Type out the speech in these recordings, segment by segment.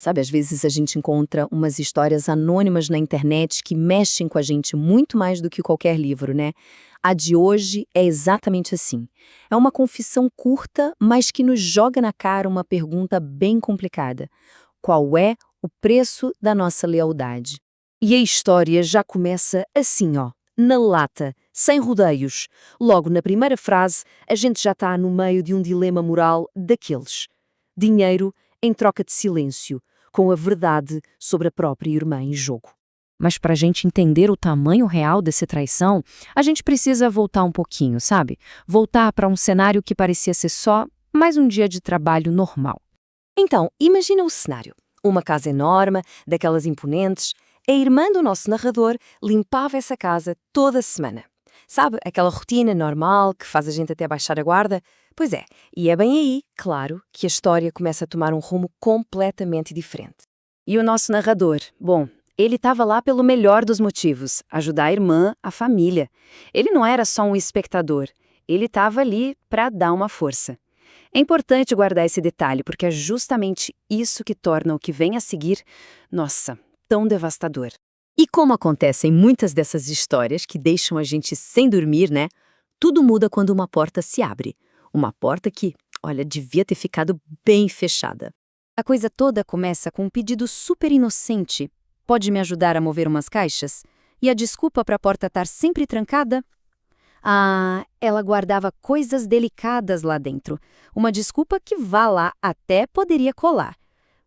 Sabe, às vezes a gente encontra umas histórias anônimas na internet que mexem com a gente muito mais do que qualquer livro, né? A de hoje é exatamente assim. É uma confissão curta, mas que nos joga na cara uma pergunta bem complicada. Qual é o preço da nossa lealdade? E a história já começa assim, ó, na lata, sem rodeios. Logo na primeira frase, a gente já está no meio de um dilema moral daqueles. Dinheiro em troca de silêncio, com a verdade sobre a própria irmã em jogo. Mas para a gente entender o tamanho real dessa traição, a gente precisa voltar um pouquinho, sabe? Voltar para um cenário que parecia ser só mais um dia de trabalho normal. Então, imagina o cenário. Uma casa enorme, daquelas imponentes. A irmã do nosso narrador limpava essa casa toda semana. Sabe, aquela rotina normal que faz a gente até baixar a guarda? Pois é, e é bem aí, claro, que a história começa a tomar um rumo completamente diferente. E o nosso narrador? Bom, ele estava lá pelo melhor dos motivos, ajudar a irmã, a família. Ele não era só um espectador, ele estava ali para dar uma força. É importante guardar esse detalhe, porque é justamente isso que torna o que vem a seguir, nossa, tão devastador. E como acontece em muitas dessas histórias que deixam a gente sem dormir, né? Tudo muda quando uma porta se abre. Uma porta que, olha, devia ter ficado bem fechada. A coisa toda começa com um pedido super inocente. Pode me ajudar a mover umas caixas? E a desculpa para a porta estar sempre trancada? Ah, ela guardava coisas delicadas lá dentro. Uma desculpa que, vá lá, até poderia colar.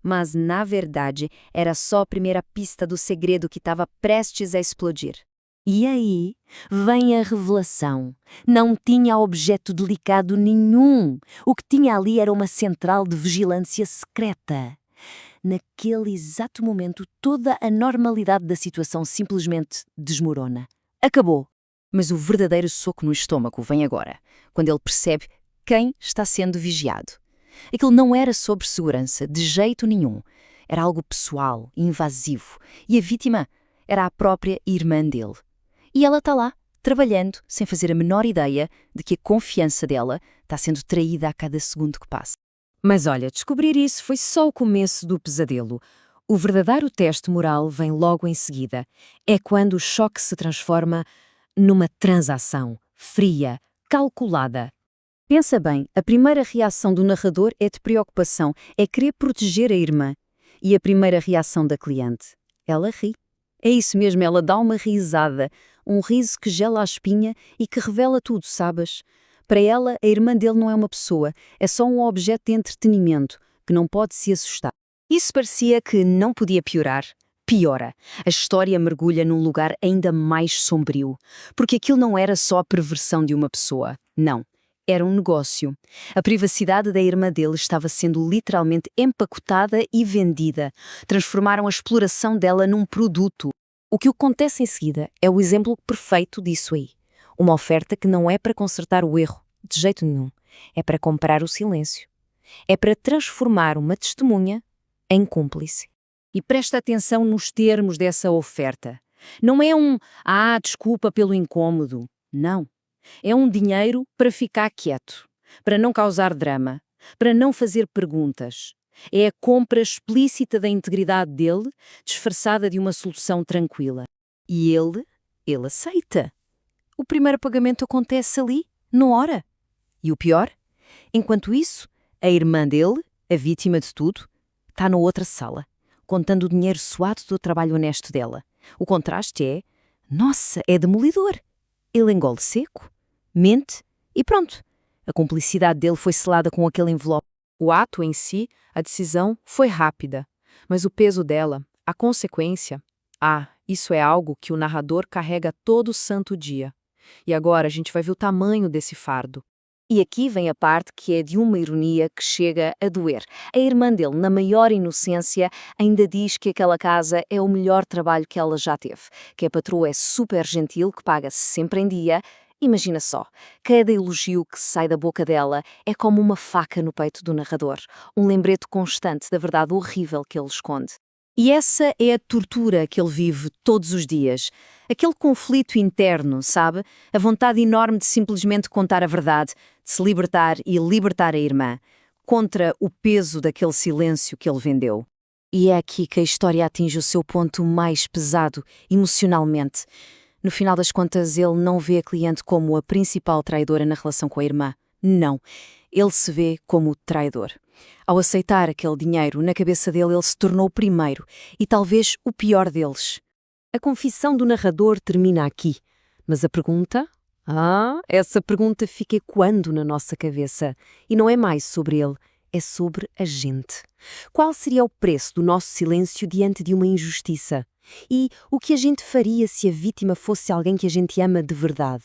Mas, na verdade, era só a primeira pista do segredo que estava prestes a explodir. E aí vem a revelação. Não tinha objeto delicado nenhum. O que tinha ali era uma central de vigilância secreta. Naquele exato momento, toda a normalidade da situação simplesmente desmorona. Acabou. Mas o verdadeiro soco no estômago vem agora, quando ele percebe quem está sendo vigiado. Aquilo não era sobre segurança, de jeito nenhum. Era algo pessoal, invasivo. E a vítima era a própria irmã dele. E ela está lá, trabalhando, sem fazer a menor ideia de que a confiança dela está sendo traída a cada segundo que passa. Mas olha, descobrir isso foi só o começo do pesadelo. O verdadeiro teste moral vem logo em seguida. É quando o choque se transforma numa transação fria, calculada. Pensa bem, a primeira reação do narrador é de preocupação, é querer proteger a irmã. E a primeira reação da cliente? Ela ri. É isso mesmo, ela dá uma risada, um riso que gela a espinha e que revela tudo, sabes? Para ela, a irmã dele não é uma pessoa, é só um objeto de entretenimento, que não pode se assustar. Isso parecia que não podia piorar. Piora. A história mergulha num lugar ainda mais sombrio. Porque aquilo não era só a perversão de uma pessoa. Não. Era um negócio. A privacidade da irmã dele estava sendo literalmente empacotada e vendida. Transformaram a exploração dela num produto. O que acontece em seguida é o exemplo perfeito disso aí. Uma oferta que não é para consertar o erro, de jeito nenhum. É para comprar o silêncio. É para transformar uma testemunha em cúmplice. E presta atenção nos termos dessa oferta. Não é desculpa pelo incômodo. Não. É um dinheiro para ficar quieto, para não causar drama, para não fazer perguntas. É a compra explícita da integridade dele, disfarçada de uma solução tranquila. E ele aceita. O primeiro pagamento acontece ali, na hora. E o pior? Enquanto isso, a irmã dele, a vítima de tudo, está na outra sala, contando o dinheiro suado do trabalho honesto dela. O contraste é, nossa, é demolidor. Ele engole seco, mente e pronto. A cumplicidade dele foi selada com aquele envelope. O ato em si, a decisão, foi rápida, mas o peso dela, a consequência, isso é algo que o narrador carrega todo santo dia. E agora a gente vai ver o tamanho desse fardo. E aqui vem a parte que é de uma ironia que chega a doer. A irmã dele, na maior inocência, ainda diz que aquela casa é o melhor trabalho que ela já teve, que a patroa é super gentil, que paga sempre em dia. Imagina só, cada elogio que sai da boca dela é como uma faca no peito do narrador, um lembrete constante da verdade horrível que ele esconde. E essa é a tortura que ele vive todos os dias. Aquele conflito interno, sabe? A vontade enorme de simplesmente contar a verdade, de se libertar e libertar a irmã, contra o peso daquele silêncio que ele vendeu. E é aqui que a história atinge o seu ponto mais pesado, emocionalmente. No final das contas, ele não vê a cliente como a principal traidora na relação com a irmã. Não. Ele se vê como o traidor. Ao aceitar aquele dinheiro, na cabeça dele ele se tornou o primeiro e talvez o pior deles. A confissão do narrador termina aqui. Mas a pergunta? Essa pergunta fica ecoando na nossa cabeça. E não é mais sobre ele, é sobre a gente. Qual seria o preço do nosso silêncio diante de uma injustiça? E o que a gente faria se a vítima fosse alguém que a gente ama de verdade?